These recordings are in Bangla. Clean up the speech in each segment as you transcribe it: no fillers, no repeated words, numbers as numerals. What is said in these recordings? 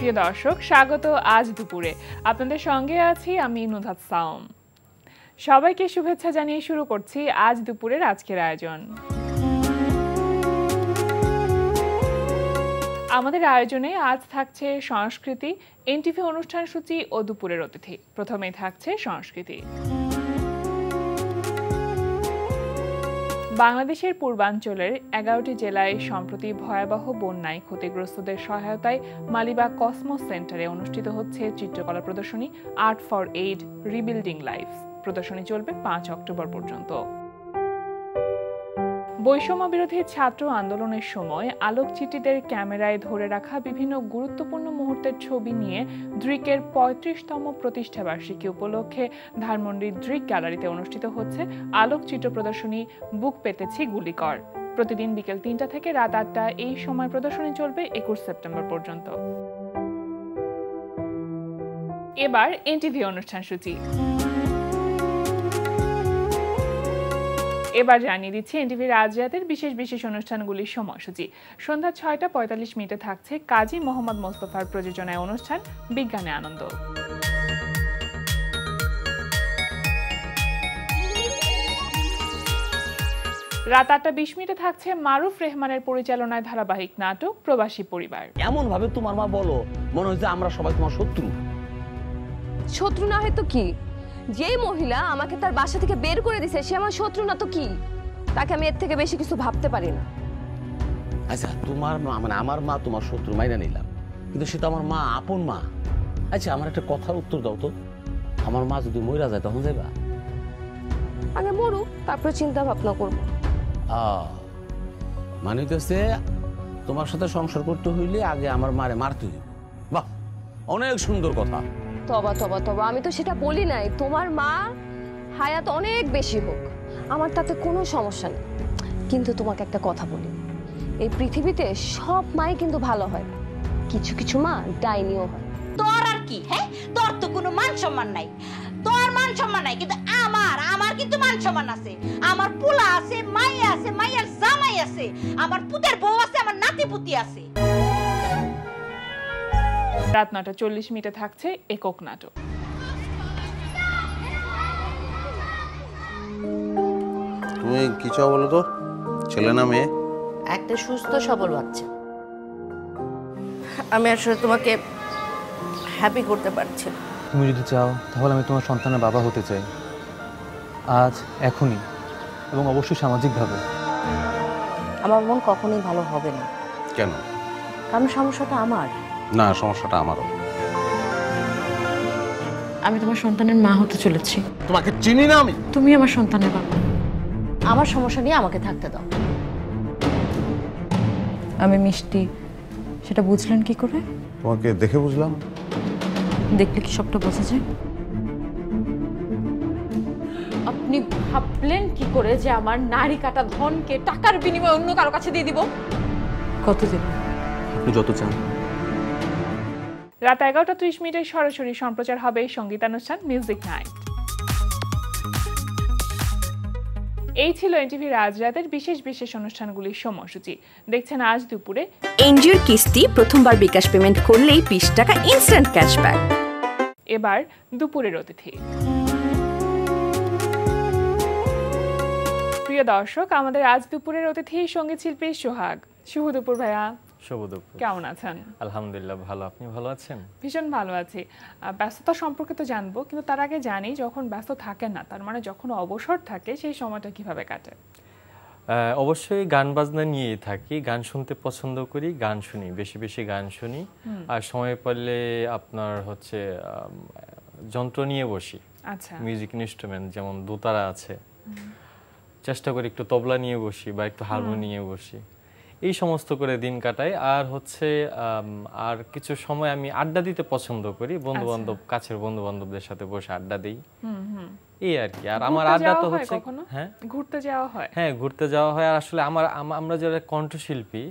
প্রিয় দর্শক, স্বাগত আজ দুপুরে। আপনাদের সঙ্গে আছি আমি নুধাত সাওম। সবাইকে শুভেচ্ছা জানিয়ে শুরু করছি আজ দুপুরের আজকের আয়োজন। আমাদের আয়োজনে আজ থাকছে সংস্কৃতি, এনটিভি অনুষ্ঠান সূচি ও দুপুরের অতিথি। প্রথমেই থাকছে সংস্কৃতি। বাংলাদেশের পূর্বাঞ্চলের 11টি জেলায় সম্প্রতি ভয়াবহ বন্যায় ক্ষতিগ্রস্তদের সহায়তায় মালিবাগ কসমোস সেন্টারে অনুষ্ঠিত হচ্ছে চিত্রকলা প্রদর্শনী art for aid rebuilding lives. প্রদর্শনী চলবে 5 অক্টোবর পর্যন্ত। বৈষম্য বিরোধী ছাত্র আন্দোলনের সময় আলোকচিত্রীদের ক্যামেরায় ধরে রাখা বিভিন্ন গুরুত্বপূর্ণ মুহূর্তের ছবি নিয়ে দৃকের 35তম প্রতিষ্ঠাবার্ষিকী উপলক্ষে ধানমন্ডির দৃক গ্যালারিতে অনুষ্ঠিত হচ্ছে আলোকচিত্র প্রদর্শনী বুক পেতেছি গুলিকর। প্রতিদিন বিকেল 3টা থেকে রাত 8টা এই সময় প্রদর্শনী চলবে 21 সেপ্টেম্বর পর্যন্ত। এবার এনটিভি অনুষ্ঠান সূচি। এবার জানিয়ে দিচ্ছি এনটিভির আজ রাতের বিশেষ বিশেষ অনুষ্ঠানগুলির সময়সূচি। সন্ধ্যা 6টা 45 মিনিটে থাকছে কাজী মোহাম্মদ মোস্তফার প্রযোজনায় অনুষ্ঠান বিজ্ঞানে আনন্দ। রাত 8টা 20 মিনিটে থাকছে মারুফ রেহমানের পরিচালনায় ধারাবাহিক নাটক প্রবাসী পরিবার। এমন ভাবে তোমার মা বলো মনে হয় যে আমরা সবাই তোমার শত্রু। শত্রু না হয় তো কি? যে মহিলা আমাকে তার বাসা থেকে বের করে দিয়েছে সে আমার শত্রু না তো কি? তাকে আমি এর থেকে বেশি কিছু ভাবতে পারি না। আচ্ছা তোমার মা মানে আমার মা তোমার শত্রু মাইনা নিলাম, কিন্তু সেটা আমার মা, আপন মা। আচ্ছা আমার একটা কথার উত্তর দাও তো, আমার মা যদি মইরা যায় তখন যাইবা? আগে মরুক তারপরে চিন্তা ভাবনা করবো। মানে হইতেছে তোমার সাথে সংসার করতে হইলে আগে আমার মারে মারতে হইবে। বাহ, অনেক সুন্দর কথা। তবা তবা তবা, আমি তো সেটা বলি নাই। তোমার মা হায়াত অনেক বেশি হোক, আমার তাতে কোনো সমস্যা নেই। কিন্তু তোমাকে একটা কথা বলি, এই পৃথিবীতে সব মাই কিন্তু ভালো হয়, কিছু কিছু মা ডাইনিও হয়। তোর আর কি? হ্যাঁ, তোর তো কোনো মান সম্মান নাই। তোর মান সম্মান নাই, কিন্তু আমার কিন্তু মান সম্মান আছে। আমার পোলা আছে, মাই আছে, মাইয়ার জামাই আছে, আমার পুতের বউ আছে, আমার নাতি পুতি আছে। রাত 9টা 40 মিনিটে থাকছে একক নাটক। তুমি কি চাও বলো তো, ছেলে না মেয়ে? একটা সুস্থ সবল বাচ্চা। আমি আসলে তোমাকে হ্যাপি করতে পারছি না। তুমি যদি চাও তাহলে আমি তোমার সন্তানের বাবা হতে চাই, আজ এখনই, এবং অবশ্যই সামাজিকভাবে। আমার মন কখনোই ভালো হবে না। কেন? কারণ সমস্যাটা আমার না, সমস্যাটা আমারও। আমি তোমার সন্তানের মা হতে চলেছি। তোমাকে চিনি না আমি। তুমি আমার সন্তানের বাবা। আমার সমস্যা নিয়ে আমাকে থাকতে দাও। আমি মিষ্টি, সেটা বুঝলেন কি করে? তোমাকে দেখে বুঝলাম। দেখলে কি সবটা বোঝা যায়? আপনি ভাবলেন কি করে যে আমার নারী কাটা ধনকে টাকার বিনিময়ে অন্য কারো কাছে দিয়ে দিব? কত দেব? আপনি যত চান। রাত 11টা 30 মিনিটে সরাসরি সম্প্রচার হবে সঙ্গীতানুষ্ঠান মিউজিক নাইট। এই ছিল এনটিভির আজ রাতের বিশেষ বিশেষ অনুষ্ঠানগুলির সময়সূচি। দেখছেন আজ দুপুরে। এনজিওর কিস্তি প্রথমবার বিকাশ পেমেন্ট করলেই 20 টাকা ইনস্ট্যান্ট ক্যাশব্যাক। এবার দুপুরের অতিথি। প্রিয় দর্শক, আমাদের আজ দুপুরের অতিথি সঙ্গীত শিল্পী সোহাগ। শুভ দুপুর ভাইয়া। শুভ দুপুর। কেমন আছেন? আলহামদুলিল্লাহ ভালো, আপনি ভালো আছেন? ভীষণ ভালো আছি। ব্যস্ততা সম্পর্কে তো জানবো, কিন্তু তার আগে জানি যখন ব্যস্ত থাকেন না, তার মানে যখন অবসর থাকে সেই সময়টা কিভাবে কাটে? অবশ্যই গান বাজনা নিয়েই থাকি, গান শুনতে পছন্দ করি, গান শুনি, বেশি বেশি গান শুনি। আর সময় পেলে আপনার হচ্ছে যন্ত্র নিয়ে বসি। আচ্ছা, মিউজিক ইনস্ট্রুমেন্ট যেমন দোতারা আছে, চেষ্টা করি একটু তবলা নিয়ে বসি বা একটু হারমোনিয়াম নিয়ে বসি, এই সমস্ত করে দিন কাটাই। আর হচ্ছে আর কিছু সময় আমি আড্ডা দিতে পছন্দ করি, বন্ধু বান্ধব, কাছের বন্ধু বান্ধবদের সাথে বসে আড্ডা দিই, এই আর কি। আর আমার আড্ডা তো হচ্ছে হ্যাঁ, ঘুরতে যাওয়া হয়। হ্যাঁ, ঘুরতে যাওয়া হয়। আর আসলে আমরা যারা কণ্ঠশিল্পী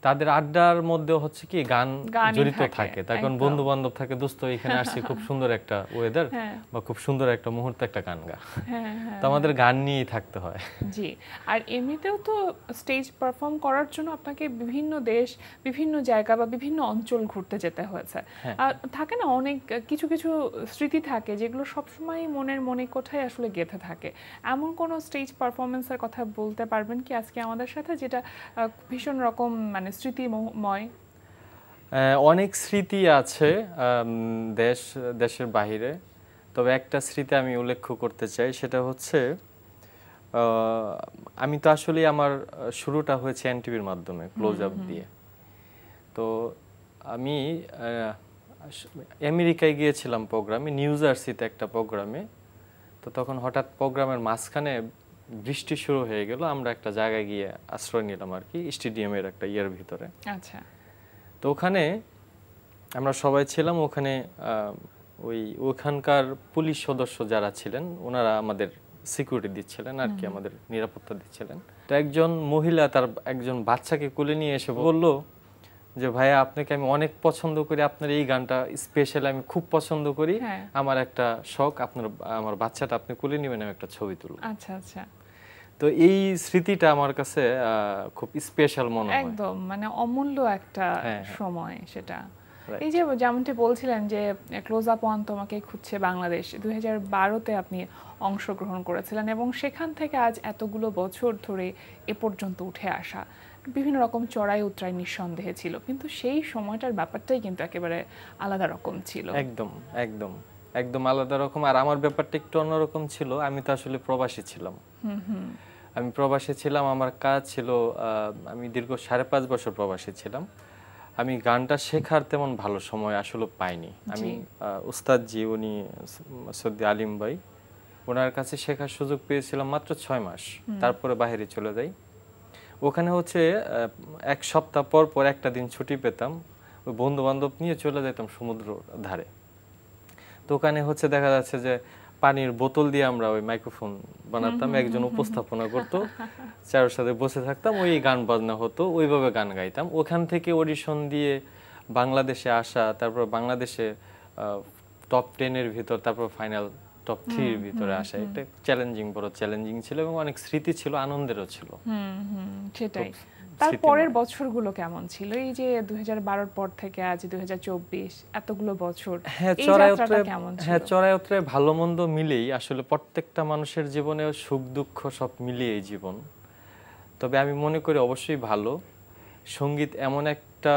তাদের আড্ডার মধ্যে হচ্ছে কি গান গানই জড়িত থাকে, থাকে, তার কারণ একদম। বন্ধু বান্ধব থাকে, দোস্ত এখানে আসছে, খুব সুন্দর একটা ওয়েদার হ্যাঁ। বা খুব সুন্দর একটা মুহূর্ত, একটা গান গা। হ্যাঁ হ্যাঁ তো আমাদের গান নিয়েই থাকতে হয়। জি। আর এমনিতেও তো স্টেজ পারফর্ম করার জন্য আপনাকে বিভিন্ন দেশ, বিভিন্ন জায়গা বা বিভিন্ন অঞ্চল ঘুরতে যেতে হয়েছে। হ্যাঁ। আর থাকে না অনেক কিছু কিছু স্মৃতি থাকে যেগুলো সবসময় মনে কোঠায় আসলে গেঁথে থাকে। এমন কোনো স্টেজ পারফরমেন্সের কথা বলতে পারবেন কি আজকে আমাদের সাথে, যেটা ভীষণ রকম মানে স্মৃতিময়? অনেক স্মৃতি আছে দেশের বাহিরে, তবে একটা স্মৃতি আমি উল্লেখ করতে চাই, সেটা হচ্ছে আমি তো আসলে আমার শুরুটা হয়েছে এনটিভির মাধ্যমে, ক্লোজ আপ দিয়ে। তো আমি আমেরিকায় গিয়েছিলাম প্রোগ্রামে, নিউ জার্সিতে একটা প্রোগ্রামে। তো তখন হঠাৎ প্রোগ্রামের মাঝখানে বৃষ্টি শুরু হয়ে গেল, আমরা একটা জায়গায় গিয়ে আশ্রয় নিলাম আর কি, স্টেডিয়ামের একটা ইয়ের ভিতরে। আচ্ছা। তো ওখানে আমরা সবাই ছিলাম, ওখানে ওখানকার পুলিশ সদস্য যারা ছিলেন ওনারা আমাদের সিকিউরিটি দিচ্ছিলেন আর কি, আমাদের নিরাপত্তা দিচ্ছিলেন। তো একজন মহিলা তার একজন বাচ্চাকে কোলে নিয়ে এসে বলল যে ভাইয়া আপনাকে আমি অনেক পছন্দ করি, আপনার এই গানটা স্পেশাল আমি খুব পছন্দ করি, আমার একটা শখ, আমার বাচ্চাটা আপনি কোলে নেবেন, আমি একটা ছবি তুলব। আচ্ছা আচ্ছা। তো এই স্মৃতিটা আমার কাছে খুব স্পেশাল মনে হয়, একদম মানে অমূল্য একটা সময় সেটা। Right. এই যে যেমনটি বলছিলেন যে ক্লোজ আপ ওয়ান তোমাকে খুঁজছে বাংলাদেশ, 2012-তে আপনি অংশগ্রহণ করেছিলেন এবং সেখান থেকে আজ এতগুলো বছর ধরে এ পর্যন্ত উঠে আসা, বিভিন্ন রকম চড়াই উতরাই নিঃসন্দেহে ছিল, কিন্তু সেই সময়টার ব্যাপারটাই কিন্তু একেবারে আলাদা রকম ছিল। একদম একদম একদম আলাদা রকম। আর আমার ব্যাপারটা একটু অন্যরকম ছিল, আমি তো আসলে প্রবাসী ছিলাম। আমি প্রবাসী ছিলাম, আমার কাজ ছিল, আমি দীর্ঘ 5.5 বছর প্রবাসী ছিলাম। আমি গানটা শেখার তেমন ভালো সময় আসলে পাইনি। আমি উস্তাদ জি, উনি সৌদি আলিম ভাই, ওনার কাছে শেখার সুযোগ পেয়েছিলাম মাত্র 6 মাস, তারপরে বাইরে চলে যাই। ওখানে হচ্ছে 1 সপ্তাহ পর পর একটা দিন ছুটি পেতাম, ওই বন্ধু বান্ধব নিয়ে চলে যেতাম সমুদ্র ধারে। তো ওখানে হচ্ছে দেখা যাচ্ছে যে পানির বোতল দিয়ে আমরা ওই মাইক্রোফোন বানাতাম, একজন উপস্থাপনা করতো, চার সাথে বসে থাকতাম, ওই গান বাজনা হতো, ওইভাবে গান গাইতাম। ওখান থেকে অডিশন দিয়ে বাংলাদেশে আসা, তারপর বাংলাদেশে টপ 10-এর ভিতর, তারপর ফাইনাল টপ 3-এর ভিতরে আসা, এটা চ্যালেঞ্জিং, বড় চ্যালেঞ্জিং ছিল এবং অনেক স্মৃতি ছিল, আনন্দেরও ছিল। সেটাই। তারপরের বছরগুলো কেমন ছিল, এই যে 2012-র পর থেকে আজ 2024 এতগুলো বছর, এই যাত্রাটা কেমন ছিল? হ্যাঁ, চড়াই উতরাই ভালো মন্দ মিলেই আসলে প্রত্যেকটা মানুষের জীবনে সুখ দুঃখ সব মিলিয়ে জীবন। তবে আমি মনে করি অবশ্যই ভালো, সঙ্গীত এমন একটা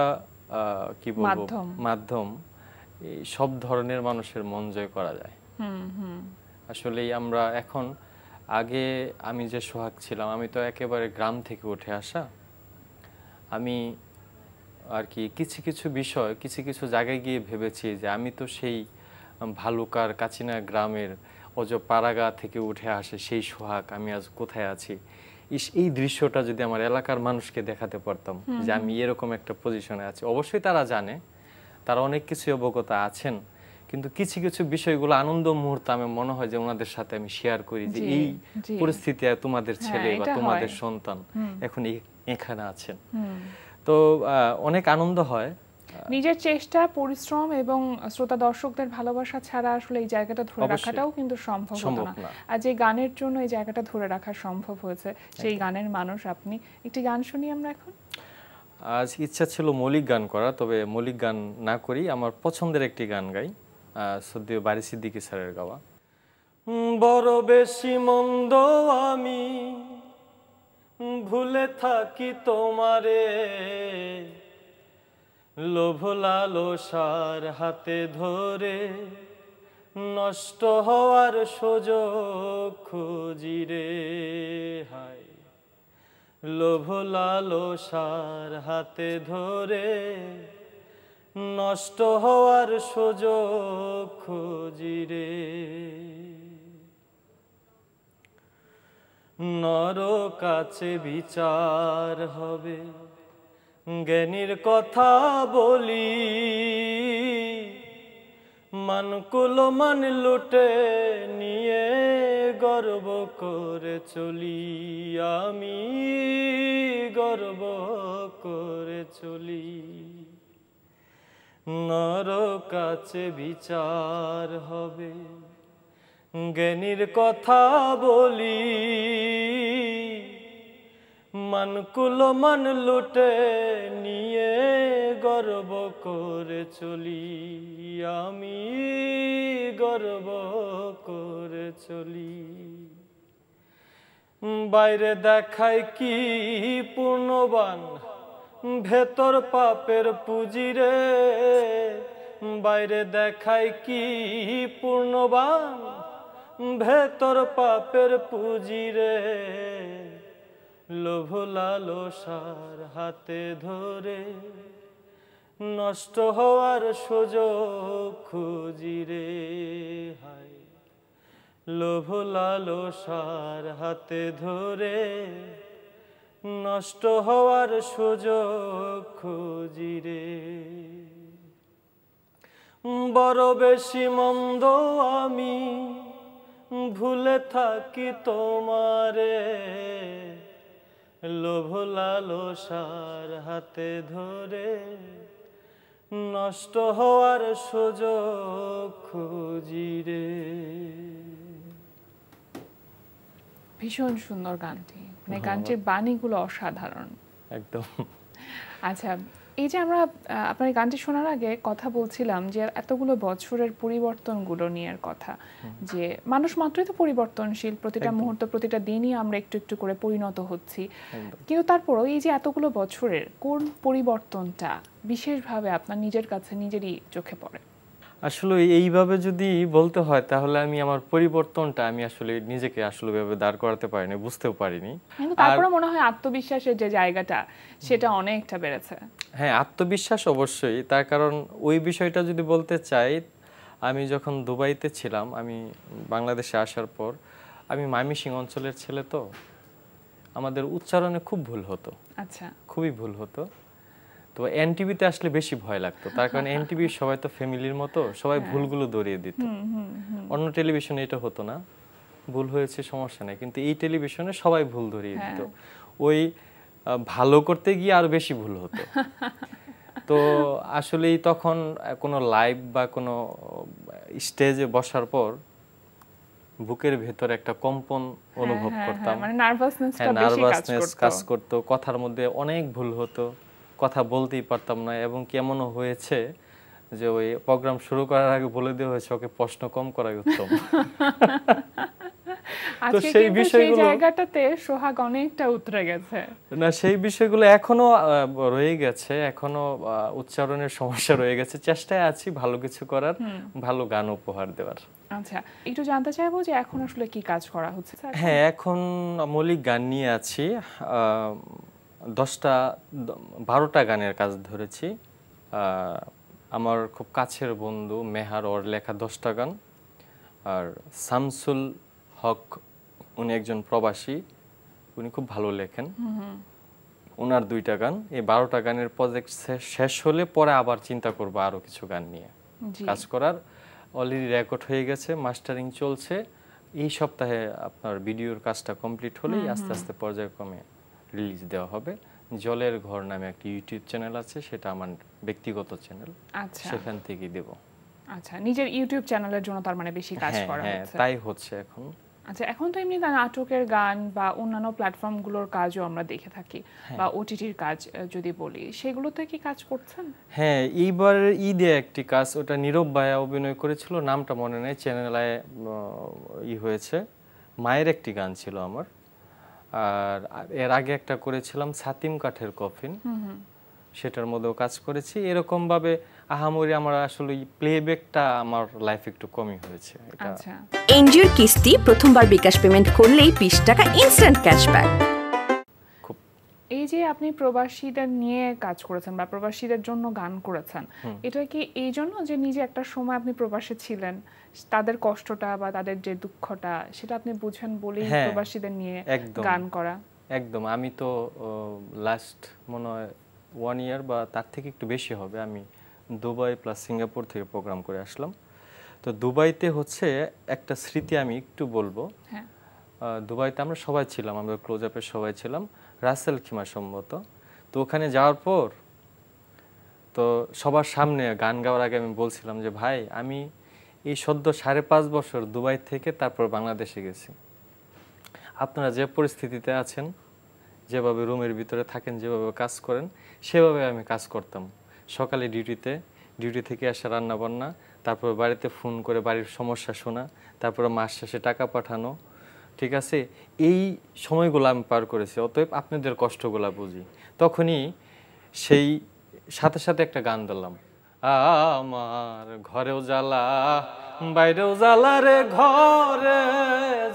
কি বলবো মাধ্যম, এই সব ধরনের মানুষের মন জয় করা যায়। আসলে আমরা এখন, আগে আমি যে সোহাগ ছিলাম, আমি তো একেবারে গ্রাম থেকে উঠে আসা, আমি আর কি কিছু কিছু বিষয় কিছু কিছু জায়গায় গিয়ে ভেবেছি যে আমি তো সেই ভালুকার কাচিনা গ্রামের পাড়াগা থেকে উঠে আসে সেই সোহাগ, আমি আজ কোথায় আছি। এই দৃশ্যটা যদি আমার এলাকার মানুষকে দেখাতে পারতাম যে আমি এরকম একটা পজিশনে আছি। অবশ্যই তারা জানে, তারা অনেক কিছু অবগত আছেন, কিন্তু কিছু কিছু বিষয়গুলো আনন্দ মুহূর্ত আমি মনে হয় যে ওনাদের সাথে আমি শেয়ার করি যে এই পরিস্থিতি তোমাদের ছেলে বা তোমাদের সন্তান এখন এখানে আছেন। তো অনেক আনন্দ হয়। নিজের চেষ্টা, পরিশ্রম এবং শ্রোতা দর্শকদের ভালোবাসা ছাড়া আসলে এই জায়গাটা ধরে রাখাটাও কিন্তু সম্ভব হতো না। আর যে গানের জন্য এই জায়গাটা ধরে রাখা সম্ভব হয়েছে, সেই গানের মানুষ আপনি। একটি গান শুনি আমরা এখন। আজ ইচ্ছা ছিল মৌলিক গান করা, তবে মৌলিক গান না করি, আমার পছন্দের একটি গান গাই, সদ্যীয় বারি সিদ্দিকী স্যারের গাওয়া। বড় বেশি মন্দ আমি ভুলে থাকি তোমারে, লোভ লালসার হাতে ধরে নষ্ট হওয়ার সুযোগ খুঁজি রে হায়। লোভ লালসার হাতে ধরে নষ্ট হওয়ার সুযোগ খুঁজি রে। নরক কাছে বিচার হবে, জ্ঞানীর কথা বলি, মানকুল মান লুটে নিয়ে গর্ব করে চলি, আমি গর্ব করে চলি। নরক আছে বিচার হবে, জ্ঞানীর কথা বলি, মানকুল মান লুটে নিয়ে গর্ব করে চলি, আমি গর্ব করে চলি। বাইরে দেখায় কি পূর্ণবান, ভেতর পাপের পুঁজি রে। বাইরে দেখায় কি পূর্ণবান, ভেতর পাপের পুঁজি রে। লোভ লালসার হাতে ধরে নষ্ট হওয়ার সুযোগ খুঁজি রে। হায় লোভ লালসার হাতে ধরে নষ্ট হওয়ার সুযোগ খুঁজি রে। বড় বেশি মন্দ আমি ভুলে থাকি তোমারে, লোভ লালসার হাতে ধরে নষ্ট হওয়ার সুযোগ খুঁজি রে। ভীষণ সুন্দর গানটি, মানে গানটির বাণীগুলো অসাধারণ একদম। আচ্ছা, এই যে আমরা আপনার গানটি শোনার আগে কথা বলছিলাম যে এতগুলো বছরের পরিবর্তনগুলো নিয়ে কথা, যে মানুষ মাত্রই তো পরিবর্তনশীল, প্রতিটা মুহূর্ত প্রতিটা দিনই আমরা একটু একটু করে পরিণত হচ্ছি, কিন্তু তারপরও এই যে এতগুলো বছরের কোন পরিবর্তনটা বিশেষভাবে আপনার নিজের কাছে নিজেরই চোখে পড়ে? আসলে এইভাবে যদি বলতে হয় তাহলে আমি আমার পরিবর্তনটা আমি আসলে নিজেকে আসলে ভাবে দাঁড় করাতে পারিনি, বুঝতেও পারিনি। কিন্তু তারপরে মনে হয় আত্মবিশ্বাসের যে জায়গাটা সেটা অনেকটা বেড়েছে। হ্যাঁ, আত্মবিশ্বাস অবশ্যই, তার কারণ ওই বিষয়টা যদি বলতে চাই, আমি যখন দুবাইতে ছিলাম, আমি বাংলাদেশে আসার পর, আমি ময়মনসিংহ অঞ্চলের ছেলে, তো আমাদের উচ্চারণে খুব ভুল হতো। আচ্ছা, খুবই ভুল হতো। তো এনটিভিতে আসলে বেশি ভয় লাগতো, তার কারণ এনটিভি সবাই তো ফ্যামিলির মতো, সবাই ভুলগুলো ধরিয়ে দিত। অন্য টেলিভিশনে এটা হতো না, ভুল হয়েছে সমস্যা নেই, কিন্তু এই টেলিভিশনে সবাই ভুল ধরিয়ে দিত। ওই ভালো করতে গিয়ে আরো বেশি ভুল হতো। তো আসলেই তখন কোনো লাইভ বা কোনো স্টেজে বসার পর বুকের ভেতর একটা কম্পন অনুভব করতাম, মানে নার্ভাসনেসটা বেশি কাজ করতো। কথার মধ্যে অনেক ভুল হতো, কথা বলতেই পারতাম না, এবং কেমনও হয়েছে যে ওই প্রোগ্রাম শুরু করার আগে বলে দেওয়া হয়েছে ওকে প্রশ্ন কম করাই উত্তম। তো সেই বিষয়গুলো জায়গাটাতে সোহাগ অনেকটা উতরে গেছে না, সেই বিষয়গুলো এখনো রয়ে গেছে, এখনো উচ্চারণের সমস্যা রয়ে গেছে। চেষ্টায় আছি ভালো কিছু করার, ভালো গান উপহার দেওয়ার। আচ্ছা, একটু জানতে চাইবো যে এখন আসলে কি কাজ করা হচ্ছে? হ্যাঁ, এখন মৌলিক গান নিয়ে আছি, 12টা গানের কাজ ধরেছি। আমার খুব কাছের বন্ধু মেহার, ওর লেখা 10টা গান, আর শামসুল হক, উনি একজন প্রবাসী, উনি খুব ভালো লেখেন, ওনার 2টা গান। এই 12টা গানের প্রজেক্ট শেষ হলে পরে আবার চিন্তা করবো আরো কিছু গান নিয়ে কাজ করার। অলরেডি রেকর্ড হয়ে গেছে, মাস্টারিং চলছে। এই সপ্তাহে আপনার ভিডিওর কাজটা কমপ্লিট হলেই আস্তে আস্তে পর্যায়ক্রমে রিলিজ দেওয়া হবে। জলের ঘর নামে একটা ইউটিউব চ্যানেল আছে, সেটা আমার ব্যক্তিগত চ্যানেল, সেখান থেকেই দেব। আচ্ছা, নিজের ইউটিউব চ্যানেলের জন্য তার মানে বেশি কাজ করা হচ্ছে? হ্যাঁ, তাই হচ্ছে এখন। আচ্ছা, এখন তো এমনি নাটকের গান বা অন্যান্য প্ল্যাটফর্মগুলোর কাজও আমরা দেখে থাকি, বা ওটিটির কাজ যদি বলি, সেগুলোতে কি কাজ করছেন? হ্যাঁ, এইবার ঈদে একটি কাজ, ওটা নীরব ভাইয়া অভিনয় করেছিল, নামটা মনে নেই, চ্যানেলে হয়েছে। মায়ের একটি গান ছিল আমার, আর এর আগে একটা করেছিলাম সাতিম কাঠের কফিন, সেটার মধ্যেও কাজ করেছি। এরকম ভাবে আহামরি আমার আসলে প্লেব্যাকটা আমার লাইফে একটু কমই হয়েছে। আচ্ছা, এনজিওর কিস্তি প্রথমবার বিকাশ পেমেন্ট করলেই 20 টাকা ইনস্ট্যান্ট ক্যাশব্যাক। এই যে আপনি প্রবাসীদের নিয়ে কাজ করেছেন বা প্রবাসীদের জন্য গান করেছেন, এটা কি এই জন্য যে নিজে একটা সময় আপনি প্রবাসে ছিলেন, তাদের কষ্টটা বা তাদের যে দুঃখটা সেটা আপনি বুঝেন বলেই প্রবাসীদের নিয়ে গান করা? একদম। আমি তো লাস্ট মনে হয় 1 ইয়ার বা তার থেকে একটু বেশি হবে, আমি দুবাই প্লাস সিঙ্গাপুর থেকে প্রোগ্রাম করে আসলাম। তো দুবাইতে হচ্ছে একটা স্মৃতি আমি একটু বলবো। হ্যাঁ, দুবাইতে আমরা সবাই ছিলাম, আমরা ক্লোজ আপের সবাই ছিলাম, রাসেল খিমা সম্ভবত। তো ওখানে যাওয়ার পর তো সবার সামনে গান গাওয়ার আগে আমি বলছিলাম যে ভাই আমি এই সদ্য 5.5 বছর দুবাই থেকে তারপর বাংলাদেশে গেছি, আপনারা যে পরিস্থিতিতে আছেন, যেভাবে রুমের ভিতরে থাকেন, যেভাবে কাজ করেন, সেভাবে আমি কাজ করতাম। সকালে ডিউটি থেকে আসা রান্না বান্না, তারপর বাড়িতে ফোন করে বাড়ির সমস্যা শোনা, তারপরে মাস শেষে টাকা পাঠানো, ঠিক আছে, এই সময়গুলো আমি পার করেছি। অতএব আপনাদের কষ্টগুলা বুঝি। তখনই সেই সাথে সাথে একটা গান দিলাম, আমার ঘরেও জ্বালা বাইরেও জ্বালা রে, ঘরে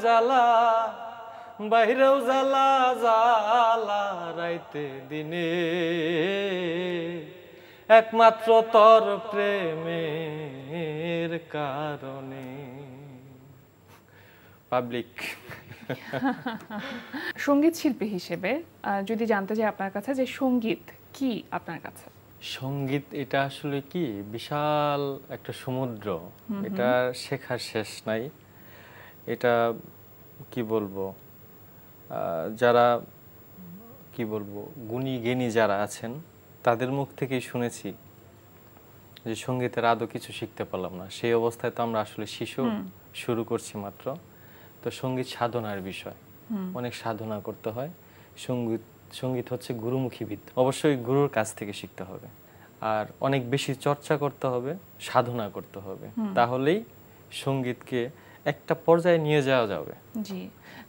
জ্বালা বাইরেও জ্বালা, জ্বালা রাইতে দিনে, একমাত্র তোর প্রেমের কারণে। পাবলিক। সঙ্গীত শিল্পী হিসেবে যদি জানতে চাই আপনার কাছে যে সঙ্গীত কি আপনার কাছে? সঙ্গীত এটা আসলে কি বিশাল একটা সমুদ্র, এটা শেখার শেষ নাই। এটা কি বলবো, যারা কি বলবো গুণী জ্ঞানী যারা আছেন তাদের মুখ থেকেই শুনেছি যে সঙ্গীতের আদৌ কিছু শিখতে পারলাম না। সেই অবস্থায় তো আমরা আসলে শিশু, শুরু করছি মাত্র। তো সঙ্গীত সাধনার বিষয়, অনেক সাধনা করতে হয়। সঙ্গীত হচ্ছে গুরুমুখী বিদ্যা, অবশ্যই গুরুর কাছ থেকে শিখতে হবে, আর অনেক বেশি চর্চা করতে হবে, সাধনা করতে হবে, তাহলেই সঙ্গীতকে একটা পর্যায়ে নিয়ে যাওয়া যাবে। জি,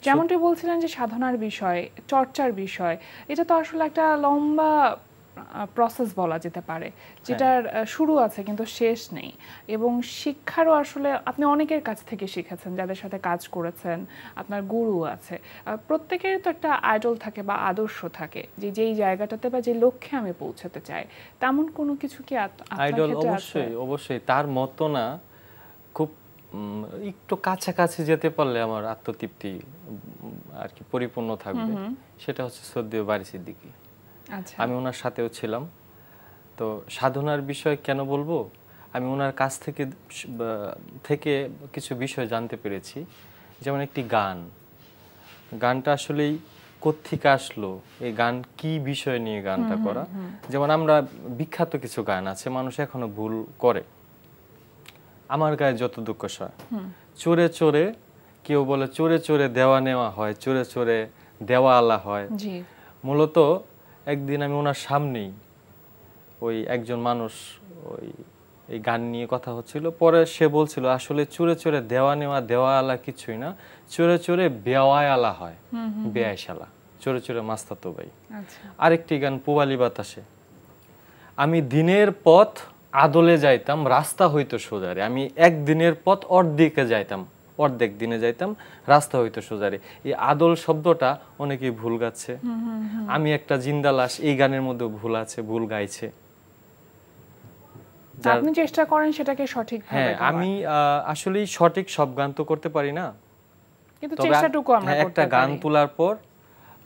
যেমনটি বলছিলেন যে সাধনার বিষয়, চর্চার বিষয়, এটা তো আসলে একটা লম্বা প্রসেস বলা যেতে পারে, যেটার শুরু আছে কিন্তু শেষ নেই। এবং শিক্ষারও আসলে আপনি অনেকের কাছ থেকে শিখেছেন, যাদের সাথে কাজ করেছেন, আপনার গুরু আছে। প্রত্যেকেরই তো একটা আইডল থাকে বা আদর্শ থাকে, যে যেই জায়গাটাতে বা যে লক্ষ্যে আমি পৌঁছাতে চাই, তেমন কোনো কিছু কি আইডল? অবশ্যই তার মতো না, খুব একটু কাছাকাছি যেতে পারলে আমার আত্মতৃপ্তি আর কি পরিপূর্ণ থাকবে। সেটা হচ্ছে শ্রদ্ধেয় বারী সিদ্দিকী। আমি ওনার সাথেও ছিলাম। তো সাধনার বিষয় কেন বলবো, আমি ওনার কাছ থেকে কিছু বিষয় জানতে পেরেছি। যেমন একটি গানটা আসলেই কোত্থেকে আসলো, এই গান কি বিষয় নিয়ে গানটা করা। যেমন আমরা বিখ্যাত কিছু গান আছে, মানুষ এখনো ভুল করে। আমার গায়ে যত দুঃখ সয়, চোরে চোরে, কেউ বলে চোরে চোরে দেওয়া নেওয়া হয়, চোরে চোরে দেওয়া আলা হয়। মূলত একদিন আমি ওনার সামনেই, ওই একজন মানুষ ওই এই গান নিয়ে কথা হচ্ছিল, পরে সে বলছিল আসলে চোরে চোরে দেওয়া নেওয়া দেওয়া আলা কিছুই না, চোরে চোরে বেওয়ায় আলা হয়, বেয়াইশালা, চোরে চোরে মাস্তাতো ভাই। আরেকটি গান পুবালি বাতাসে, আমি দিনের পথ আদলে যাইতাম, রাস্তা হইতো সোজারে, আমি একদিনের পথ অর্ধেক দিনে যাইতাম, রাস্তা হইতো সোজারে। এই আদল শব্দটা অনেকেই ভুল গাচ্ছে। আমি একটা জিন্দা লাশ, এই গানের মধ্যে ভুল আছে, ভুল গাইছে। আপনি চেষ্টা করেন সেটাকে সঠিক ভাবে। হ্যাঁ, আমি আসলে সঠিক সব গান তো করতে পারি না, কিন্তু চেষ্টাটুকু আমরা করতে পারি। একটা গান তোলার পর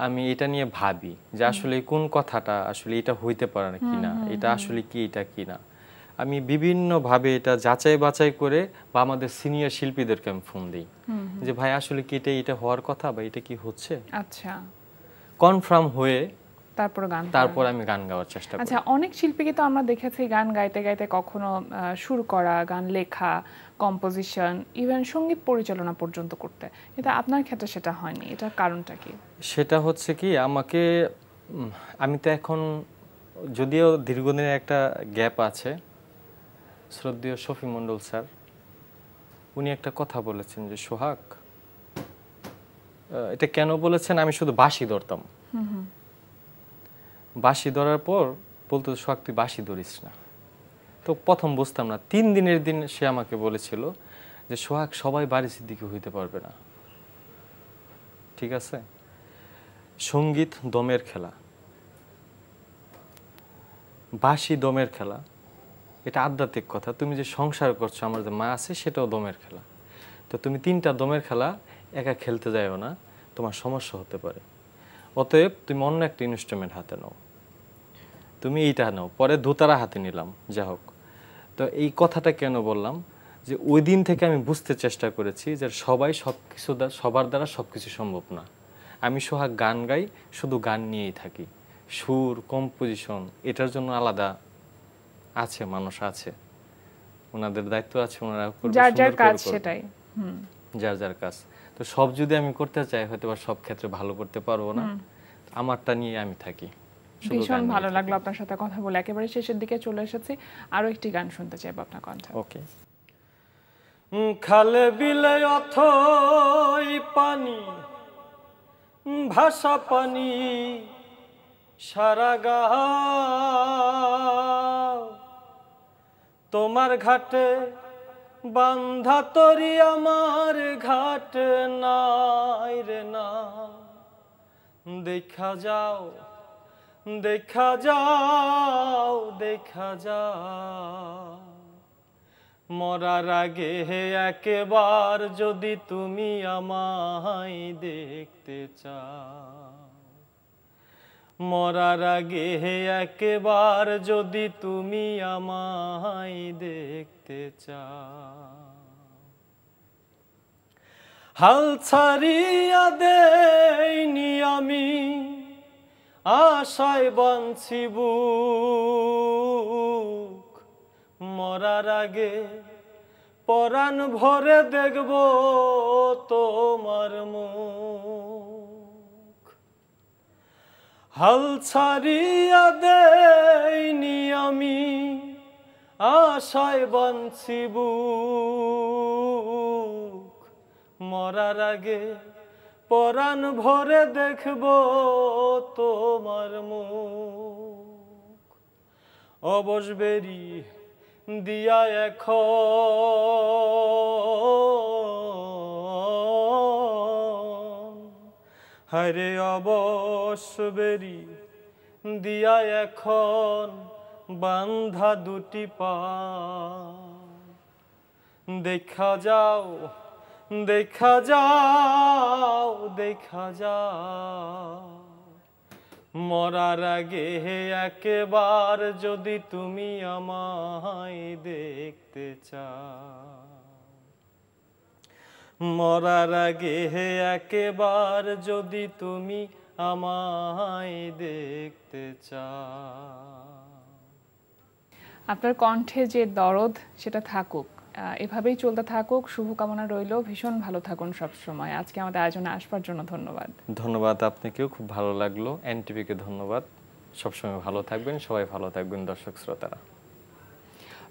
আমি এটা নিয়ে ভাবি যে আসলে কোন কথাটা আসলে এটা হইতে পারে না কিনা, এটা আসলে কি, এটা কি না। আমি বিভিন্ন ভাবে এটা যাচাই বাছাই করে, বা আমাদের সিনিয়র শিল্পীদেরকে আমি ফোন দিই যে ভাই আসলে কি এটা হওয়ার কথা, বা এটা কি হচ্ছে, আচ্ছা, কনফার্ম হয়ে তারপর আমি গান গাওয়ার চেষ্টা করি। আচ্ছা, অনেক শিল্পীকে তো আমরা দেখেছি গান গাইতে গাইতে কখনো সুর করা, গান লেখা, কম্পোজিশন, ইভেন সঙ্গীত পরিচালনা পর্যন্ত করতে, কিন্তু আপনার ক্ষেত্রে সেটা হয়নি। এটার কারণটা কি? সেটা হচ্ছে কি, আমি তো এখন, যদিও দীর্ঘদিনের একটা গ্যাপ আছে, শ্রদ্ধেয় শফি মন্ডল স্যার উনি একটা কথা বলেছেন যে সোহাগ, এটা কেন বলেছেন, আমি শুধু বাঁশি ধরতাম, বাঁশি ধরার পর বলতো সোহাগ তুই বাঁশি ধরিস না। তো প্রথম বুঝতাম না, 3 দিনের দিন সে আমাকে বলেছিল যে সোহাগ সবাই বারী সিদ্দিকী হইতে পারবে না, ঠিক আছে? সঙ্গীত দমের খেলা, বাঁশি দমের খেলা, এটা আধ্যাত্মিক কথা। তুমি যে সংসার করছো, আমার যে মা আছে, সেটাও দমের খেলা। তো তুমি 3টা দমের খেলা একা খেলতে যাইও না, তোমার সমস্যা হতে পারে। অতএব তুমি অন্য একটা ইনস্ট্রুমেন্ট হাতে নাও, তুমি এইটা নাও। পরে দোতারা হাতে নিলাম, যা হোক। তো এই কথাটা কেন বললাম, যে ওই দিন থেকে আমি বুঝতে চেষ্টা করেছি যে সবার দ্বারা সবকিছু সম্ভব না। আমি সোহাগ গান গাই, শুধু গান নিয়েই থাকি, সুর কম্পোজিশন এটার জন্য আলাদা আছে, মানুষ আছে, ওনাদের দায়িত্ব আছে, ওনারা যার যার কাজ সেটাই, যার যার কাজ। তো সব যদি আমি করতে চাই হয়তো বা সব ক্ষেত্রে ভালো করতে পারবো না, আমারটা নিয়ে আমি থাকি। ভীষণ ভালো লাগলো আপনার সাথে কথা বলে। একেবারে শেষের দিকে চলে এসেছি, আরো একটি গান শুনতে চাইবো আপনার কণ্ঠে। ওকে। খালে বিলে অথই পানি, ভাষা পানি সারা গাও, তোমার ঘাটে বান্ধা তরি আমার ঘাট নাই রে না। দেখা যাও দেখা যাও দেখা যাও, মরার আগে একবার যদি তুমি আমায় দেখতে চাও, মরার আগে একবার যদি তুমি আমায় দেখতে চাও। হাল ছাড়িয়া দেইনি আমি, আশায় বাঁধছি বুক, মরার আগে পরাণ ভরে দেখব তোমার মুখ। হাল ছাড়িয়া দেইনি আমি, আশায় বাঁধছি বুক, মরার আগে পরাণ ভরে দেখব তোমার মুখ। অবসবেরি দিয়া এখন, হায়রে অবসবেরি দিয়া এখন বান্ধা দুটি পা। দেখা যাও দেখা যাও দেখা যাও, মরার আগে একবার যদি তুমি আমায় দেখতে চাও, মরার আগে একবার যদি তুমি আমায় দেখতে চাও। আপনার কণ্ঠে যে দরদ সেটা থাকুক, এভাবেই চলতে থাকুক, শুভকামনা রইল। ভীষণ ভালো থাকুন সব সময়। আজকে আমাদের আয়োজনে আসবার জন্য ধন্যবাদ। ধন্যবাদ আপনাকেও, খুব ভালো লাগলো। এনটিভিকে ধন্যবাদ। সবসময় ভালো থাকবেন, সবাই ভালো থাকবেন দর্শক শ্রোতারা।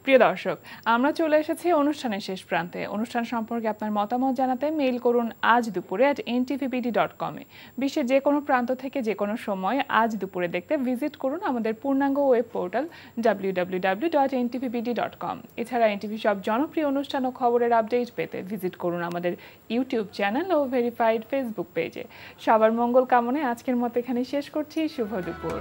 প্রিয় দর্শক, আমরা চলে এসেছি অনুষ্ঠানের শেষ প্রান্তে। অনুষ্ঠান সম্পর্কে আপনার মতামত জানাতে মেইল করুন আজ দুপুরে @ntvbd.com এ। বিশ্বের যে কোনো প্রান্ত থেকে যে কোনো সময় আজ দুপুরে দেখতে ভিজিট করুন আমাদের পূর্ণাঙ্গ ওয়েব পোর্টাল www.ntvbd.com। এছাড়া এনটিভি সব জনপ্রিয় অনুষ্ঠান ও খবরের আপডেট পেতে ভিজিট করুন আমাদের ইউটিউব চ্যানেল ও ভেরিফাইড ফেসবুক পেজে। সবার মঙ্গল কামনায় আজকের মতো এখানে শেষ করছি। শুভ দুপুর।